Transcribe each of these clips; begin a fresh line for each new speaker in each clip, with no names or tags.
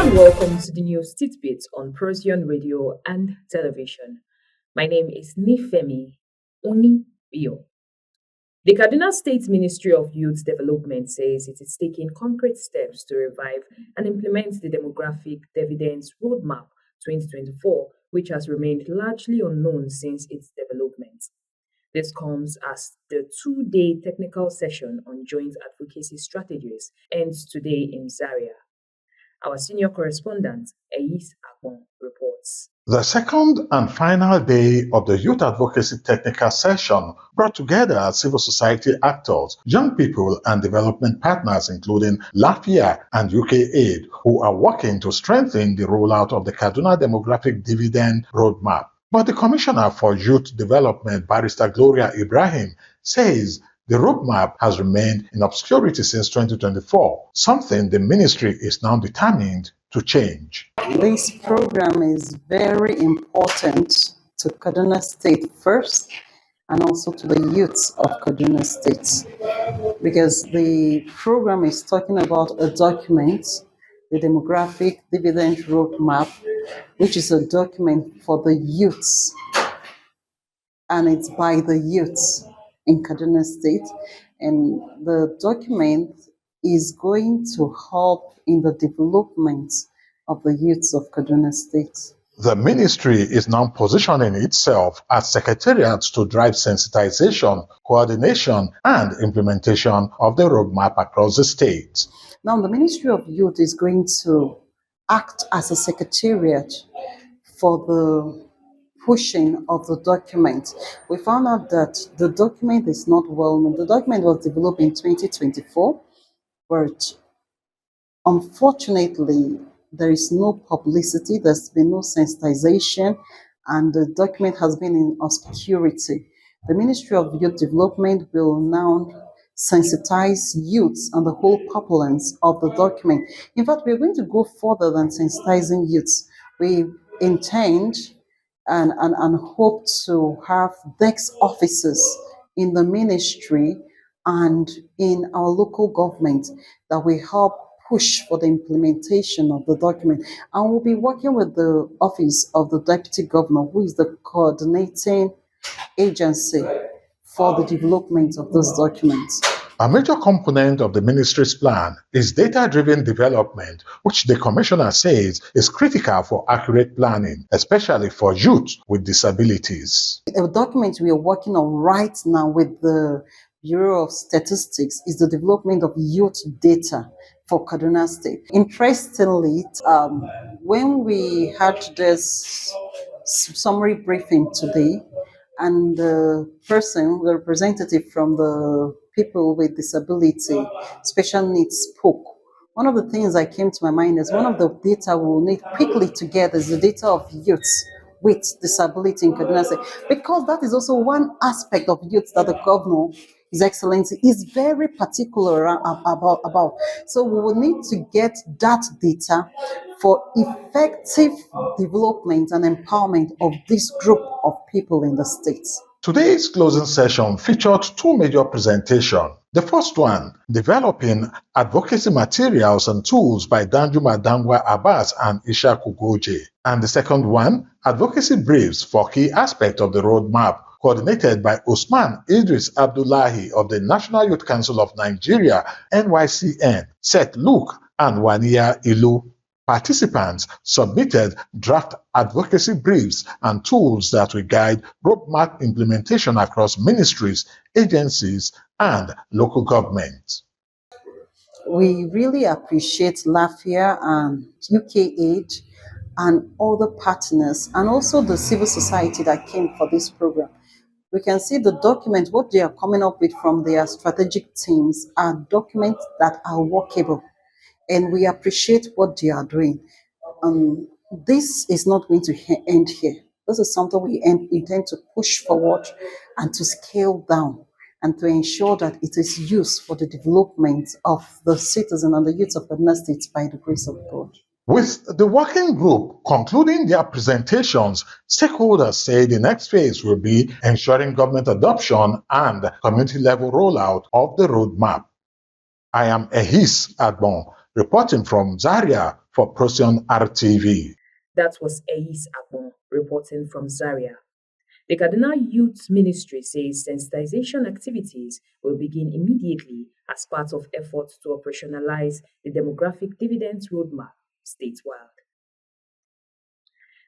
and welcome to the news tidbits on Procyon Radio and Television. My name is Nifemi Onibio. The Kaduna State Ministry of Youth Development says it is taking concrete steps to revive and implement the Demographic Dividend Roadmap 2024, which has remained largely unknown since its development. This comes as the two-day technical session on joint advocacy strategies ends today in Zaria. Our senior correspondent, Eis Akon, reports.
The second and final day of the Youth Advocacy Technical Session brought together civil society actors, young people and development partners including LAFIA and UK Aid, who are working to strengthen the rollout of the Kaduna Demographic Dividend Roadmap. But the Commissioner for Youth Development, Barrister Gloria Ibrahim, says the roadmap has remained in obscurity since 2024, something the ministry is now determined to change.
This program is very important to Kaduna State first and also to the youths of Kaduna State, because the program is talking about a document, the Demographic Dividend Roadmap, which is a document for the youths, and it's by the youths in Kaduna State, and the document is going to help in the development of the youths of Kaduna State.
The ministry is now positioning itself as secretariat to drive sensitization, coordination, and implementation of the roadmap across the state.
Now, the Ministry of Youth is going to act as a secretariat for the pushing of the document. We found out that the document is not well known. The document was developed in 2024, but unfortunately, there is no publicity, there's been no sensitization, and the document has been in obscurity. The Ministry of Youth Development will now sensitize youths and the whole populace of the document. In fact, we're going to go further than sensitizing youths. We intend and hope to have desk officers in the ministry and in our local government that will help push for the implementation of the document. And we'll be working with the Office of the Deputy Governor, who is the coordinating agency for the development of those documents.
A major component of the ministry's plan is data-driven development, which the Commissioner says is critical for accurate planning, especially for youth with disabilities.
A document we are working on right now with the Bureau of Statistics is the development of youth data for Kaduna State. Interestingly, when we had this summary briefing today, and the representative from the people with disability, special needs spoke, one of the things that came to my mind is one of the data we'll need quickly to get is the data of youths with disability in Kaduna State, because that is also one aspect of youth that the governor, His Excellency, is very particular about. So we will need to get that data for effective development and empowerment of this group of people in the states.
Today's closing session featured two major presentations. The first one, developing advocacy materials and tools by Danjuma Dangwa Abbas and Isha Kugoje. And the second one, advocacy briefs for key aspects of the roadmap, coordinated by Usman Idris Abdullahi of the National Youth Council of Nigeria, NYCN, Seth Luke, and Wania Ilu. Participants submitted draft advocacy briefs and tools that will guide roadmap implementation across ministries, agencies, and local governments.
We really appreciate LAFIA and UK Aid and other partners, and also the civil society that came for this program. We can see the document, what they are coming up with from their strategic teams are documents that are workable. And we appreciate what they are doing. This is not going to end here. This is something we intend to push forward and to scale down and to ensure that it is used for the development of the citizens and the youth of Kaduna State by the grace of God.
With the working group concluding their presentations, stakeholders say the next phase will be ensuring government adoption and community-level rollout of the roadmap. I am Eis Akon, Reporting from Zaria for Procyon RTV.
That was Eis Akbon reporting from Zaria. The Kaduna Youth Ministry says sensitization activities will begin immediately as part of efforts to operationalize the Demographic Dividend Roadmap statewide.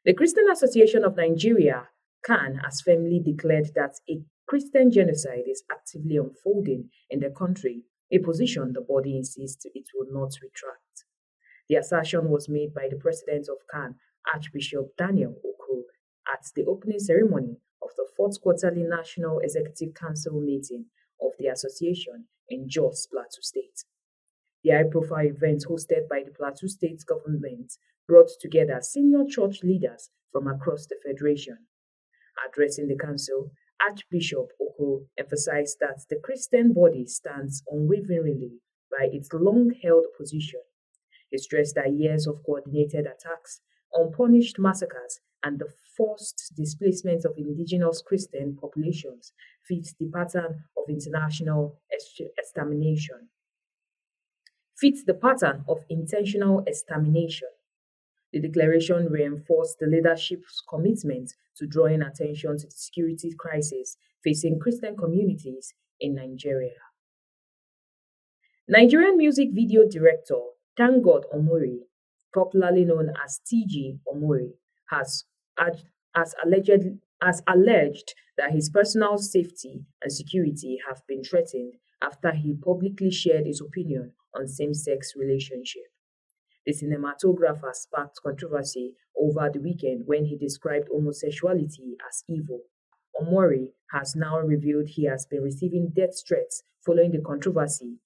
The Christian Association of Nigeria, CAN, has firmly declared that a Christian genocide is actively unfolding in the country, a position the body insists it will not retract. The assertion was made by the president of CAN, Archbishop Daniel Okoro, at the opening ceremony of the fourth quarterly National Executive Council meeting of the association in Jos, Plateau State. The high-profile event hosted by the Plateau State government brought together senior church leaders from across the federation. Addressing the council, Archbishop Okoro emphasized that the Christian body stands unwaveringly by its long-held position. He stressed that years of coordinated attacks, unpunished massacres, and the forced displacement of indigenous Christian populations fit the pattern of international extermination. Fits the pattern of intentional extermination. The declaration reinforced the leadership's commitment to drawing attention to the security crisis facing Christian communities in Nigeria. Nigerian music video director Thank God Omori, popularly known as TG Omori, has alleged that his personal safety and security have been threatened after he publicly shared his opinion on same-sex relationship. The cinematographer sparked controversy over the weekend when he described homosexuality as evil. Omori has now revealed he has been receiving death threats following the controversy.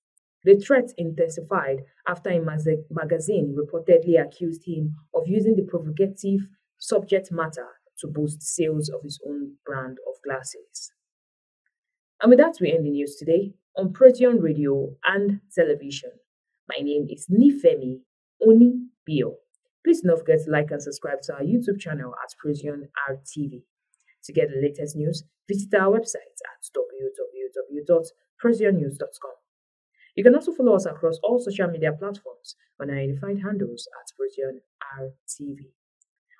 The threat intensified after a magazine reportedly accused him of using the provocative subject matter to boost sales of his own brand of glasses. And with that, we end the news today on Procyon Radio and Television. My name is Nifemi Oni Bio. Please don't forget to like and subscribe to our YouTube channel at Procyon RTV. To get the latest news, visit our website at www.procyonnews.com. You can also follow us across all social media platforms on our unified handles at Procyon RTV.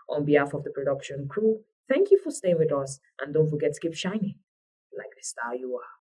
On behalf of the production crew, thank you for staying with us, and don't forget to keep shining like the star you are.